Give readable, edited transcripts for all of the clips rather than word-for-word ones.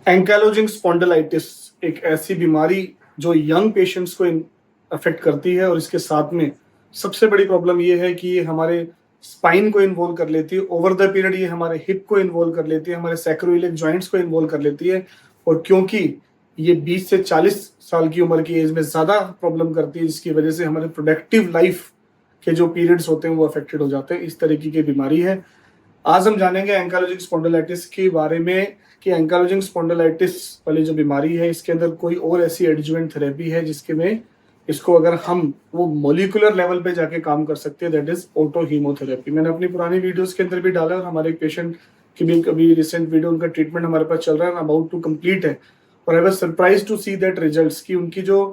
Ankylosing spondylitis एक ऐसी बीमारी जो यंग पेशेंट्स को अफेक्ट करती है और इसके साथ में सबसे बड़ी प्रॉब्लम ये है कि ये हमारे स्पाइन को इन्वॉल्व कर लेती है। ओवर द पीरियड ये हमारे हिप को इन्वॉल्व कर लेती है, हमारे सैक्रोइलियक जॉइंट्स को इन्वॉल्व कर लेती है। और क्योंकि ये 20 से 40 साल की उम्र की एज में ज़्यादा प्रॉब्लम करती है, जिसकी वजह से हमारे प्रोडक्टिव लाइफ के जो पीरियड्स होते हैं वो अफेक्टेड हो जाते हैं। इस तरीके की बीमारी है। आज हम जानेंगे एंकाइलोजिंग स्पॉन्डिलाइटिस के बारे में कि एंकाइलोजिंग स्पॉन्डिलाइटिस वाली जो बीमारी है इसके अंदर कोई और ऐसी एडजुवेंट थेरेपी है जिसके में इसको अगर हम वो मोलिकुलर लेवल पे जाके काम कर सकते हैं, दैट इज ऑटो हीमोथेरेपी। मैंने अपनी पुरानी वीडियोस के अंदर भी डाला और हमारे एक पेशेंट की भी कभी रिसेंट वीडियो, उनका ट्रीटमेंट हमारे पास चल रहा है, अबाउट टू कंप्लीट है। और I was surprise to see that results कि उनकी जो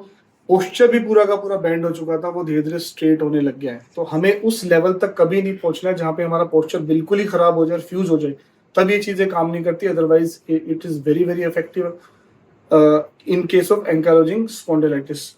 पोस्चर भी पूरा का पूरा बैंड हो चुका था, वो धीरे धीरे स्ट्रेट होने लग गया है। तो हमें उस लेवल तक कभी नहीं पहुंचना है जहां पे हमारा पोस्चर बिल्कुल ही खराब हो जाए, फ्यूज हो जाए, तब ये चीजें काम नहीं करती। Otherwise it is very very effective in case of ankylosing spondylitis.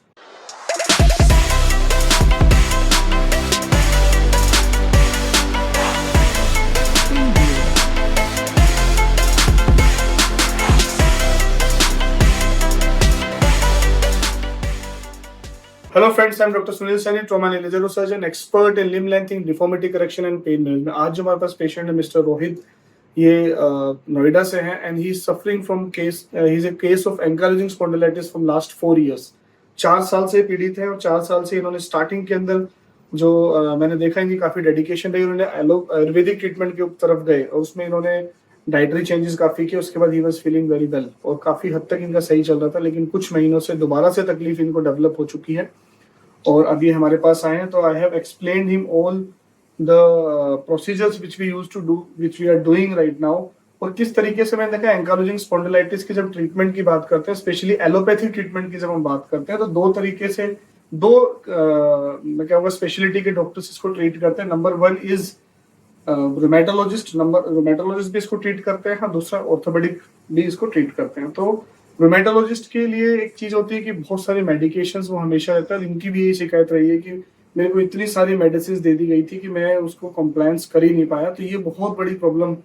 Hello friends, I'm Dr. Sunil Saini, trauma and neurosurgeon, expert in limb lengthening, deformity correction and pain management. आज जो हमारे पास पेशेंट है मिस्टर रोहित, ये नोएडा से हैं and he is suffering from case, he is a case of ankylosing spondylitis from last 4 years। 4 साल से पीड़ित है और 4 साल से इन्होंने स्टार्टिंग के अंदर जो मैंने देखा इनकी काफी डेडिकेशन रही। उन्होंने आयुर्वेदिक ट्रीटमेंट की तरफ गए और उसमें इन्होंने डाइटरी चेंजेस काफी किए। उसके बाद he was feeling very well और काफी हद तक इनका सही चल रहा था, लेकिन कुछ महीनों से दोबारा से तकलीफ इनको डेवलप हो चुकी है और अभी हमारे पास आए हैं। तो I have explained him all the procedures which we used to do, which we are doing right now. और किस तरीके से मैंने देखा एंकाइलोजिंग स्पॉन्डिलाइटिस की जब ट्रीटमेंट की बात करते हैं, स्पेशली एलोपैथिक ट्रीटमेंट की जब हम बात करते हैं, तो दो तरीके से मैं कहूँगा स्पेशलिटी के डॉक्टर्स इसको ट्रीट करते हैं। Number 1 is rheumatologist. रोमेटोलॉजिस्ट भी इसको ट्रीट करते हैं, दूसरा ऑर्थोपेडिक भी इसको ट्रीट करते हैं। तो रोमेटोलॉजिस्ट के लिए एक चीज होती है कि बहुत सारी मेडिकेशंस वो हमेशा रहता है। इनकी भी यही शिकायत रही है कि मेरे को इतनी सारी मेडिसिन दे दी गई थी कि मैं उसको कंप्लायंस कर ही नहीं पाया। तो ये बहुत बड़ी प्रॉब्लम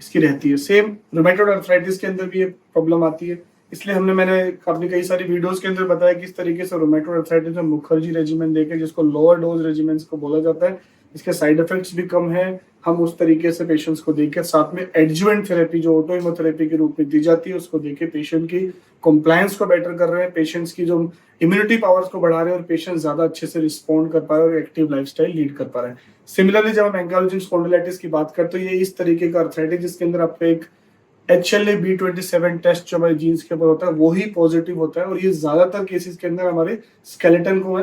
इसकी रहती है। सेम रोमेटोइड अर्थराइटिस के अंदर भी ये प्रॉब्लम आती है। इसलिए मैंने अपनी कई सारी वीडियोस के अंदर बताया किस तरीके से रोमेटोइड अर्थराइटिस में मुखर्जी रेजिमेंट देके, जिसको लोअर डोज रेजिमेंट्स को बोला जाता है, इसके साइड इफेक्ट्स भी कम है, हम उस तरीके से पेशेंट्स को देकर साथ में एडजुवेंट थेरेपी जो ऑटो हीमोथेरेपी के रूप में दी जाती है उसको देके पेशेंट की कंप्लायंस को बेटर कर रहे हैं, पेशेंट्स की जो इम्यूनिटी पावर्स को बढ़ा रहे हैं और पेशेंट ज्यादा अच्छे से रिस्पॉन्ड कर पा रहे हैं और एक्टिव लाइफस्टाइल लीड कर पा रहे हैं। सिमिलरली जब हम एंकाइलोजिंग स्पॉन्डिलाइटिस की बात करते हैं, ये इस तरीके का अर्थराइटिस जिसके अंदर आपका एक HLA-B27 टेस्ट जो हमारे जीन्स के ऊपर होता है वो ही पॉजिटिव होता है और ये ज्यादातर केसेस के अंदर हमारे स्केलेटन को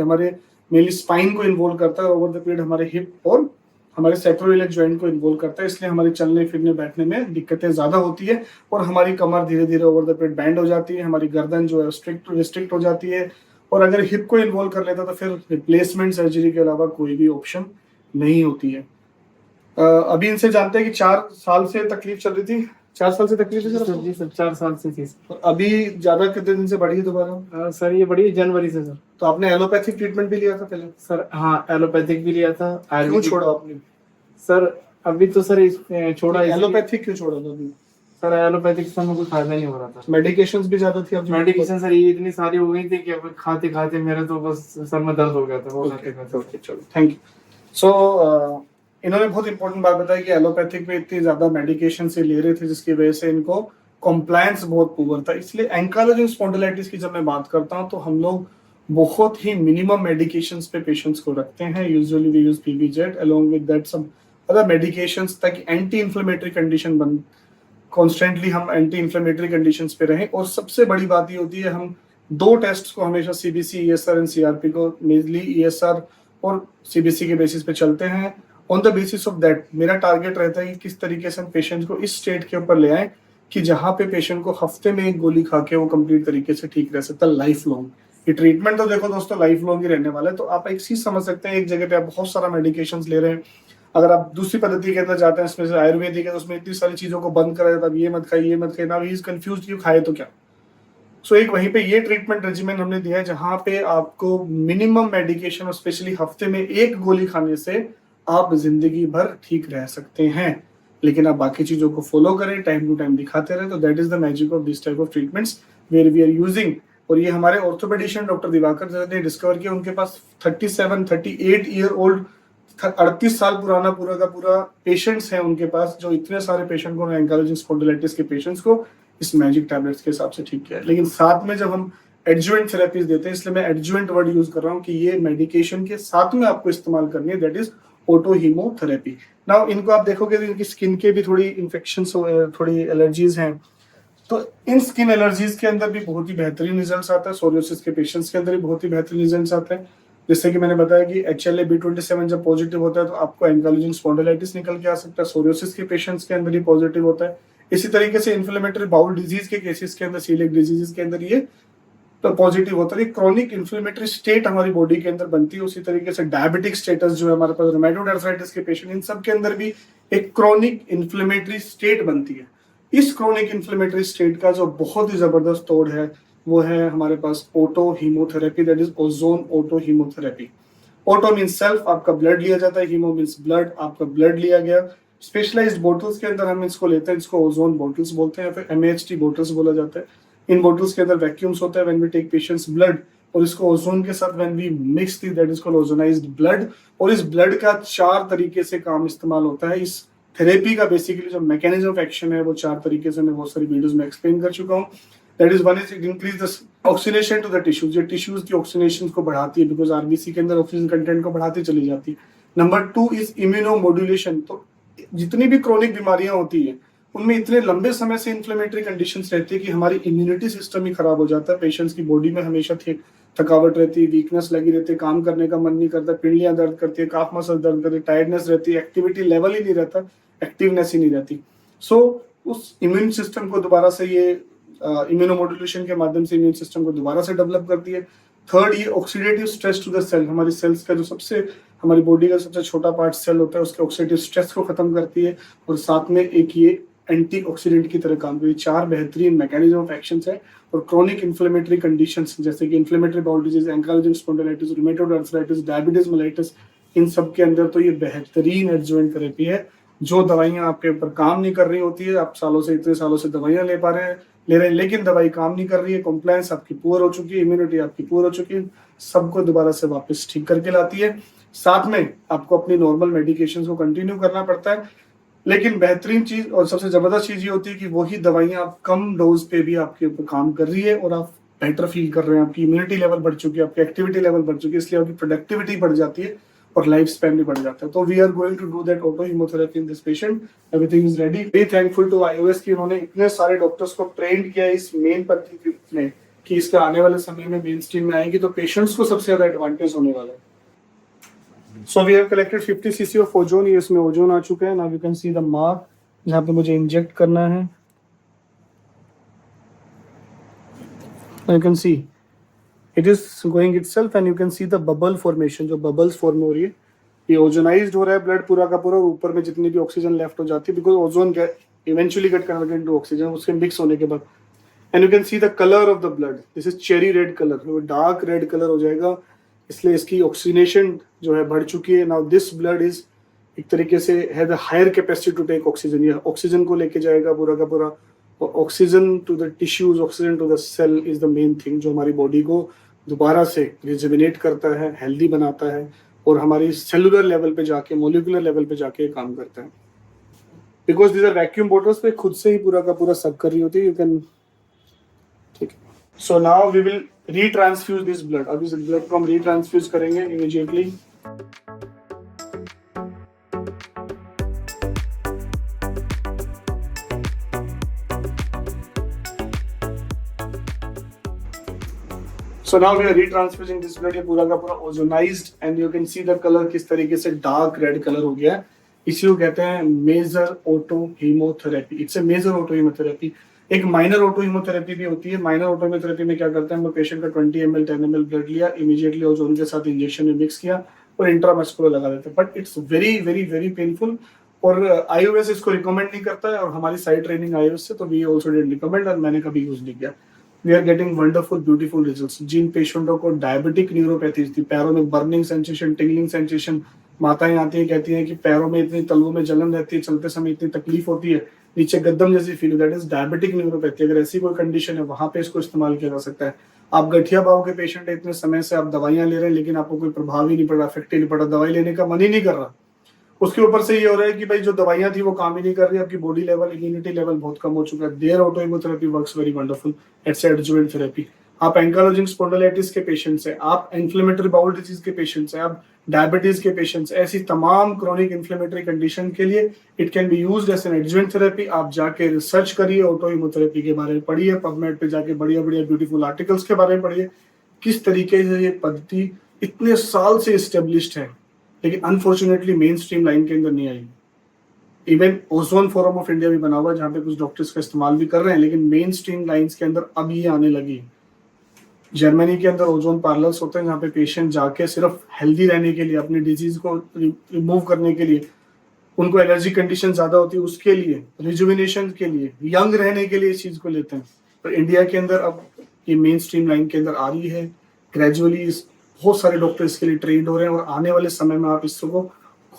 हमारे मेनली स्पाइन को इन्वॉल्व करता है। ओवर द पीरियड हमारे हिप और हमारे सैक्रोइलियक जॉइंट को इन्वॉल्व करता है, इसलिए हमारे चलने फिरने बैठने में दिक्कतें ज्यादा होती है और हमारी कमर धीरे धीरे ओवर द पीरियड बैंड हो जाती है, हमारी गर्दन जो है रिस्ट्रिक्ट हो जाती है। और अगर हिप को इन्वॉल्व कर लेता तो फिर रिप्लेसमेंट सर्जरी के अलावा कोई भी ऑप्शन नहीं होती है। अभी इनसे जानते हैं कि 4 साल से तकलीफ चल रही थी। 4 साल से तकलीफ है सर? जी सर, 4 साल से थी। अभी ज्यादा कितने दिन से बढ़ी है दोबारा? सर ये बढ़ी जनवरी से सर। तो आपने एलोपैथिक ट्रीटमेंट भी लिया था पहले? सर हाँ, एलोपैथिक भी लिया था। क्यों छोड़ा आपने? सर अभी तो सर छोड़ा। एलोपैथिक क्यों छोड़ा था अभी? सर एलोपैथिक से हमें कुछ फायदा नहीं हो रहा था। मेडिकेशंस भी ज्यादा थी? अब मेडिकेशन सर ये इतनी सारी हो गई थी कि अब खाते खाते मेरे तो बस सर में दर्द हो गया था। ओके चलो, थैंक यू। सो इन्होंने बहुत इंपॉर्टेंट बात बताई कि एलोपैथिक में इतनी ज्यादा मेडिकेशन से ले रहे थे जिसकी वजह से इनको कॉम्प्लायंस बहुत पुअर था। इसलिए एंकाइलोजिंग स्पॉन्डिलाइटिस की जब मैं बात करता हूँ तो हम लोग बहुत ही मिनिमम मेडिकेशंस पे पेशेंट्स को रखते हैं। Usually we use PBZ along with that some other medications ताकि एंटी इन्फ्लेमेटरी कंडीशन बन, कॉन्स्टेंटली हम एंटी इन्फ्लेमेटरी कंडीशंस पे रहें। और सबसे बड़ी बात ये होती है हम 2 टेस्ट को हमेशा CBC, ESR एंड CRP को मेनली ESR और CBC के बेसिस पे चलते हैं। On the basis of that मेरा टारगेट रहता है कि किस तरीके से हम पेशेंट को इस स्टेट के ऊपर ले आए कि जहां पे पेशेंट को हफ्ते में 1 गोली खा के वो कंप्लीट तरीके से ठीक रह सकता है लाइफ लॉन्ग। ये ट्रीटमेंट तो देखो दोस्तों लाइफ लॉन्ग ही रहने वाला है। तो आप एक चीज समझ सकते हैं, एक जगह पे आप बहुत सारा मेडिकेशन ले रहे हैं, अगर आप दूसरी पद्धति के अंदर जाते हैं इसमें से आयुर्वेदिक है तो उसमें इतनी सारी चीजों को बंद करा जाता है, ये मत खाइए ना, ही इज कंफ्यूज क्यों खाए तो क्या। सो एक वहीं पे ये ट्रीटमेंट रेजिमेंट हमने दिया है जहां पे आपको मिनिमम मेडिकेशन और स्पेशली हफ्ते में 1 गोली खाने से आप जिंदगी भर ठीक रह सकते हैं। लेकिन आप बाकी चीजों को फॉलो करें, टाइम टू टाइम दिखाते रहे, तो that is the magic of this type of treatments where we are using. और ये हमारे ऑर्थोपेडिशियन डॉक्टर दिवाकर सर ने डिस्कवर किया। उनके पास 38 ईयर ओल्ड 38 साल पुराना पूरा का पूरा पेशेंट्स हैं उनके पास, जो इतने सारे पेशेंट को, एंकाइलोजिंग स्पॉन्डिलाइटिस के पेशेंट्स को इस मैजिक टैबलेट्स के हिसाब से ठीक किया है। लेकिन साथ में जब हम एडजुवेंट थेरेपीज देते हैं, इसलिए मैं एडजुवेंट वर्ड यूज कर रहा हूँ कि ये मेडिकेशन के साथ में आपको इस्तेमाल करनी है, that is auto haemotherapy. Now इनको आप देखोगे तो इनकी स्किन के भी थोड़ी इन्फेक्शन, थोड़ी एलर्जीज हैं, तो इन स्किन एलर्जीज के अंदर भी बहुत ही बेहतरीन रिजल्ट आता है। सोरियोसिस के पेशेंट्स के अंदर भी बहुत ही बेहतरीन रिजल्ट आते हैं। जैसे कि मैंने बताया कि HLA-B27 जब पॉजिटिव होता है तो आपको एंकाइलोजिंग स्पॉन्डिलाइटिस निकल के आ सकता है। सोरियोसिस के पेशेंट्स के अंदर ही पॉजिटिव होता है। इसी तरीके से इन्फ्लेमेटरी बाउल डिजीज के केसेस के अंदर, सीलिएक डिजीज के अंदर ये तो पॉजिटिव होता है। क्रॉनिक इन्फ्लेमेटरी स्टेट हमारी बॉडी के अंदर बनती है। उसी तरीके से डायबिटिक स्टेटस जो है हमारे पास, रूमेटॉइड आर्थराइटिस के पेशेंट, इन सब के अंदर भी एक क्रॉनिक इन्फ्लेमेटरी स्टेट बनती है। इस क्रॉनिक इन्फ्लेमेटरी स्टेट का जो बहुत ही जबरदस्त तोड़ है वो है हमारे पास auto hemotherapy, that is ozone auto hemotherapy. Auto mean self, आपका ब्लड लिया जाता है, हीमो मीन्स ब्लड, आपका ब्लड लिया गया। स्पेशलाइज्ड बोटल्स के अंदर हम इसको लेते हैं, इसको ओजोन बोटल्स बोलते हैं, फिर MAHT बोटल्स बोला जाता है। इन बोटल्स के अंदर वैक्यूम्स होता है when we take patients blood, और इसको ओजोन के साथ व्हेन वी मिक्स दी, that is called ozonized blood. और इस ब्लड का 4 तरीके से काम इस्तेमाल होता है। इस थेरेपी का बेसिकली जो मैकेनिज्म ऑफ एक्शन है वो 4 तरीके से मैं बहुत सारी वीडियोस में एक्सप्लेन कर चुका हूँ। That is one is it increase the oxygenation to the tissues, ये टिश्यूज की ऑक्सीनेशन को बढ़ाती है, बिकॉज RBC के अंदर ऑक्सीजन कंटेंट को बढ़ाती चली जाती है। Number 2 is immunomodulation. तो जितनी भी क्रोनिक बीमारियां होती है उनमें इतने लंबे समय से इन्फ्लेमेटरी कंडीशंस रहती है कि हमारी इम्यूनिटी सिस्टम ही खराब हो जाता है। पेशेंट्स की बॉडी में हमेशा थकावट रहती है, वीकनेस लगी रहती है, काम करने का मन नहीं करता, पिंडलियां दर्द करती है, काफ मसल दर्द करती है, टायर्डनेस रहती है, एक्टिविटी लेवल ही नहीं रहता, एक्टिवनेस ही नहीं रहती। सो उस इम्यून सिस्टम को दोबारा से ये इम्यूनोमोड्यूलेशन के माध्यम से इम्यून सिस्टम को दोबारा से डेवलप करती है। थर्ड, ये oxidative stress to the cell, हमारी सेल्स का जो सबसे, हमारी बॉडी का सबसे छोटा पार्ट सेल होता है, उसके ऑक्सीडेटिव स्ट्रेस को खत्म करती है। और साथ में एक ये एंटीऑक्सीडेंट की तरह काम करती है। 4 बेहतरीन मैकेनिज्म ऑफ एक्शंस है। और क्रोनिक इन्फ्लेमेटरी कंडीशंस जैसे कि inflammatory bowel disease, ankylosing spondylitis, rheumatoid arthritis, diabetes mellitus, इन सब के अंदर तो ये बेहतरीन एडजुवेंट थेरेपी है। जो दवाइयां आपके ऊपर काम नहीं कर रही होती है, आप इतने सालों से दवाइयां ले रहे हैं, लेकिन दवाई काम नहीं कर रही है, कॉम्प्लायंस आपकी पुअर हो चुकी है, इम्यूनिटी आपकी पुअर हो चुकी है, सबको दोबारा से वापस ठीक करके लाती है। साथ में आपको अपनी नॉर्मल मेडिकेशन को कंटिन्यू करना पड़ता है, लेकिन बेहतरीन चीज और सबसे जबरदस्त चीज ये होती है कि वही दवाइयां आप कम डोज पे भी आपके ऊपर काम कर रही है और आप बेटर फील कर रहे हैं, आपकी इम्यूनिटी लेवल बढ़ चुकी है, आपकी एक्टिविटी लेवल बढ़ चुकी है, इसलिए आपकी प्रोडक्टिविटी बढ़ जाती है और लाइफ स्पैन भी बढ़ जाता है। तो we are going to do that auto hemotherapy in this patient. Everything is ready. Very thankful to iOS की उन्होंने इतने सारे डॉक्टर्स को ट्रेंड किया इस मेन पद्धति में कि इसके आने वाले समय में मेन स्ट्रीम में आएगी, तो पेशेंट्स को सबसे ज्यादा एडवांटेज होने वाला है। So we have collected 50 cc of ozone, ये इसमें ओजोन आ चुका है। Now you can see the mark जहाँ पे मुझे इंजेक्ट करना है। You can see it is going itself and you can see the bubble formation, जो bubbles फॉर्म हो रही है, ये ओजोनाइज्ड हो रहा है ब्लड पूरा का पूरा। ऊपर में जितनी भी ऑक्सीजन लेफ्ट हो जाती है, because ozone eventually get converted into oxygen, उसके मिक्स होने के बाद। And you can see the colour of the blood, this is cherry red colour, वो डार्क रेड कलर हो जाएगा, इसलिए इसकी ऑक्सीनेशन जो है बढ़ चुकी है। नाउ दिस ब्लड इज एक तरीके से has a higher capacity to take oxygen, या ऑक्सीजन को लेके जाएगा पूरा का पूरा। Oxygen to the tissues, oxygen to the cell is the main thing, जो हमारी बॉडी को दोबारा से रिजुविनेट करता है, हेल्दी बनाता है और हमारी सेलुलर लेवल पे जाके, मोलिकुलर लेवल पे जाके काम करता है। Because this are vacuum bottles पे खुद से ही पूरा का पूरा सक कर रही होती है। यू कैन, ठीक है। So now we will retransfuse this blood. अब इस ब्लड को हम रीट्रांसफ्यूज करेंगे immediately. So now we are retransfusing this blood, ये पूरा का पूरा ozonised and you can see the colour किस तरीके से डार्क रेड कलर हो गया है। इसी को कहते हैं major auto hemotherapy. It's a major auto hemotherapy. एक माइनर ऑटो हीमोथेरेपी भी होती है। माइनर ऑटो हीमोथेरेपी में क्या करते हैं, हम पेशेंट का 20 ml 10 ml ब्लड लिया, इमीडिएटली ओजोन के साथ इंजेक्शन में मिक्स किया और इंट्रामस्कुलर लगा देते हैं। But it's very very very painful और iOS इसको रिकमेंड नहीं करता है और हमारी साइड ट्रेनिंग iOS से, तो वी ऑल्सो डिडंट रिकमेंड और मैंने कभी यूज नहीं किया। We are getting wonderful beautiful results. जिन पेशेंटों को डायबिटिक न्यूरोपैथीज थी, पैरों में बर्निंग सेंसेशन, टिंगलिंग सेंसेशन, माताएं आती हैं, कहती हैं कि पैरों में इतनी, तलवों में जलन रहती है, चलते समय इतनी तकलीफ होती है, नीचे गद्दम जैसी feel, that is diabetic neuropathy. अगर ऐसी कोई कंडीशन है वहां पे इसको इस्तेमाल किया जा सकता है। आप गठिया भाव के पेशेंट है, इतने समय से आप दवाइयां ले रहे हैं लेकिन आपको कोई प्रभाव ही नहीं पड़ रहा, इफेक्ट ही नहीं पड़ा, दवाई लेने का मन ही नहीं कर रहा, उसके ऊपर से ये हो रहा है कि भाई जो दवाइयां थी वो काम ही नहीं कर रही, आपकी बॉडी लेवल, इम्यूनिटी लेवल बहुत कम हो चुका है। There auto immunotherapy works very wonderful, it's adjuvant therapy. आप एंकाइलोजिंग स्पॉन्डिलाइटिस के पेशेंट्स हैं, आप इन्फ्लेमेटरी बाउल डिजीज के पेशेंट्स हैं, आप डायबिटीज के पेशेंट्स, ऐसी तमाम क्रोनिक इन्फ्लेमेटरी कंडीशन के लिए it can be used as an adjuvant therapy. आप जाके रिसर्च करिए, ऑटो इम्यूनोथेरेपी के बारे में पढ़िए, पबमेड पे जाके बढ़िया बढ़िया ब्यूटीफुल आर्टिकल्स के बारे में पढ़िए, किस तरीके से ये पद्धति इतने साल से इस्टेब्लिश्ड है लेकिन अनफॉर्चुनेटली मेन स्ट्रीम लाइन के अंदर नहीं आई। Even ozone forum of India भी बना हुआ है जहाँ पे कुछ डॉक्टर्स का इस्तेमाल भी कर रहे हैं, लेकिन मेन स्ट्रीम लाइन्स के अंदर अब ये आने लगी है। जर्मनी के अंदर ओजोन पार्लर्स होते हैं जहाँ पे पेशेंट जाके सिर्फ हेल्दी रहने के लिए, अपनी डिजीज को रिमूव करने के लिए, उनको एलर्जी कंडीशन ज्यादा होती है उसके लिए, रिजुविनेशन के लिए, यंग रहने के लिए इस चीज को लेते हैं। पर इंडिया के अंदर अब ये मेन स्ट्रीम लाइन के अंदर आ रही है ग्रेजुअली, बहुत सारे डॉक्टर इसके लिए ट्रेंड हो रहे हैं और आने वाले समय में आप इसको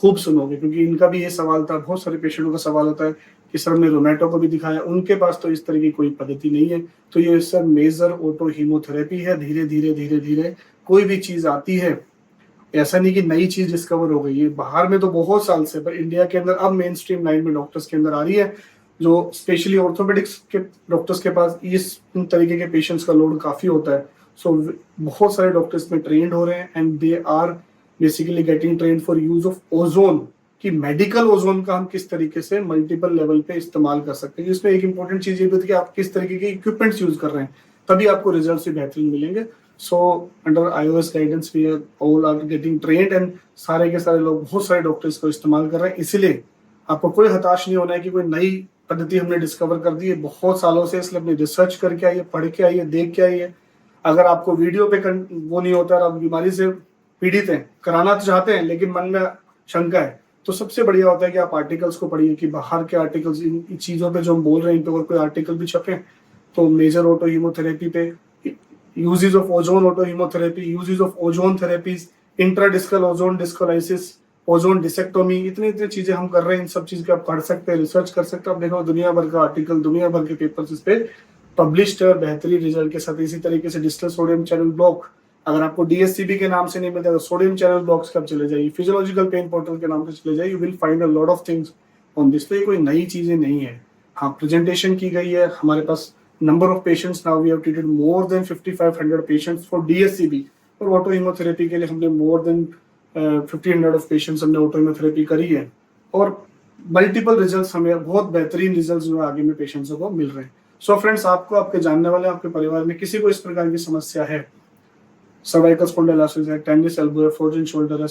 खूब सुनोगे, क्योंकि इनका भी ये सवाल था, बहुत सारे पेशेंटों का सवाल होता है कि सर हमने रोमेटो को भी दिखाया, उनके पास तो इस तरह की कोई पद्धति नहीं है। तो ये सर मेजर ऑटो हीमोथेरेपी है। धीरे धीरे धीरे धीरे कोई भी चीज आती है, ऐसा नहीं कि नई चीज डिस्कवर हो गई है, बाहर में तो बहुत साल से, पर इंडिया के अंदर अब मेन स्ट्रीम लाइन में डॉक्टर्स के अंदर आ रही है, जो स्पेशली ऑर्थोपेडिक्स के डॉक्टर्स के पास इस तरीके के पेशेंट्स का लोड काफी होता है। सो बहुत सारे डॉक्टर्स में ट्रेंड हो रहे हैं and they are basically getting trained for use of ozone, कि मेडिकल ओजोन का हम किस तरीके से मल्टीपल लेवल पे इस्तेमाल कर सकते हैं। इसमें एक इंपॉर्टेंट चीज ये भी होती है कि आप किस तरीके के इक्विपमेंट्स यूज कर रहे हैं, तभी आपको रिजल्ट्स भी बेहतरीन मिलेंगे। So under iOS guidance we are all are getting trained and सारे के सारे लोग, बहुत सारे डॉक्टर्स को इस्तेमाल कर रहे हैं। इसलिए आपको कोई हताश नहीं होना है कि कोई नई पद्धति हमने डिस्कवर कर दी है, बहुत सालों से, इसलिए अपनी रिसर्च करके आइए, पढ़ के आइए, देख के आइए। अगर आपको वीडियो पे वो नहीं होता और आप बीमारी से पीड़ित हैं, कराना तो चाहते हैं लेकिन मन में शंका है, तो सबसे बढ़िया होता है कि आप आर्टिकल्स को पढ़िए, कि बाहर के आर्टिकल्स, इन चीजों पे जो हम बोल रहे हैं इन पे अगर कोई आर्टिकल भी छपे तो मेजर ऑटो हीमोथेरेपी पे, uses of ozone auto hemotherapy, uses of ozone therapies, intradiscal ozone discolysis, ozone discectomy, इतनी चीजें हम कर रहे हैं। इन सब चीज के आप पढ़ सकते हैं, रिसर्च कर सकते हैं। आप देखो दुनिया भर का आर्टिकल, दुनिया भर के पेपर्स इस पे पब्लिश्ड है और बेहतरीन रिजल्ट के साथ। इसी तरीके से डिजिटल सोडियम चैनल ब्लॉक, अगर आपको DSCB के नाम से नहीं मिलता तो सोडियम चैनल ब्लॉक्स कब चले जाइए, फिजियोलॉजिकल पेन पोर्टल के नाम से चले जाइए, you will find a lot of things on this. तो ये कोई नई चीजें नहीं है। हाँ, प्रेजेंटेशन की गई है, हमारे पास number of patients, now we have treated more than 5500 patients for DSCB, और ऑटो हीमोथेरेपी के लिए हमने मोर देन 1500 ऑफ पेशेंट्स हमने ऑटो हीमोथेरेपी करी है, और मल्टीपल रिजल्ट्स, हमें बहुत बेहतरीन रिजल्ट्स जो आगे में पेशेंट्स को मिल रहे हैं। सो फ्रेंड्स, आपको, आपके जानने वाले, आपके परिवार में किसी को इस प्रकार की समस्या है, सर्वाइकल स्पॉन्डिलोसिस है, टेनिस एल्बो है, फ्रोजन शोल्डर है,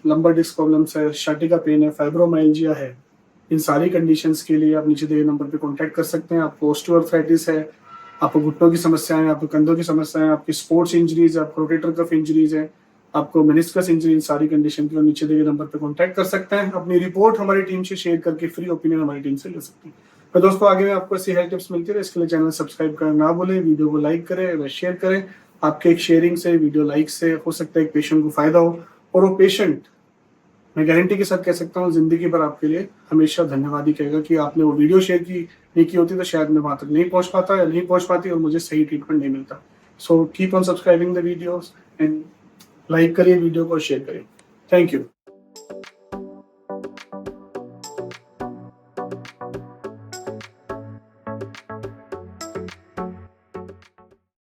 लंबर डिस्क प्रॉब्लम्स है, शाटिका पेन है, फाइब्रोमाइल्जिया है, इन सारी कंडीशंस के लिए आप नीचे दिए नंबर पे कांटेक्ट कर सकते हैं। आपको ऑस्टियोआर्थराइटिस है, आपको घुटनों की समस्याएं, आपको कंधों की समस्याएं, आपकी स्पोर्ट्स इंजरीज है, आपको रोटेटर कफ इंजरीज है, आपको मेनिस्कस इंजरी, इन सारी कंडीशन के लिए नीचे दिए नंबर पे कांटेक्ट कर सकते हैं। अपनी रिपोर्ट हमारी टीम से शेयर करके फ्री ओपिनियन हमारी टीम से ले सकते हैं। तो दोस्तों, आगे में आपको ऐसी हेल्थ टिप्स मिलती है, इसके लिए चैनल सब्सक्राइब करना ना भूलें, वीडियो को लाइक करें व शेयर करें। आपके एक शेयरिंग से, वीडियो लाइक से हो सकता है एक पेशेंट को फायदा हो, और वो पेशेंट, मैं गारंटी के साथ कह सकता हूँ, जिंदगी भर आपके लिए हमेशा धन्यवाद ही कहेगा कि आपने वो वीडियो शेयर की, नहीं की होती तो शायद मैं वहां तक नहीं पहुंच पाता या नहीं पहुंच पाती और मुझे सही ट्रीटमेंट नहीं मिलता। So keep on subscribing the videos and like करिए वीडियो को, शेयर करिए। Thank you.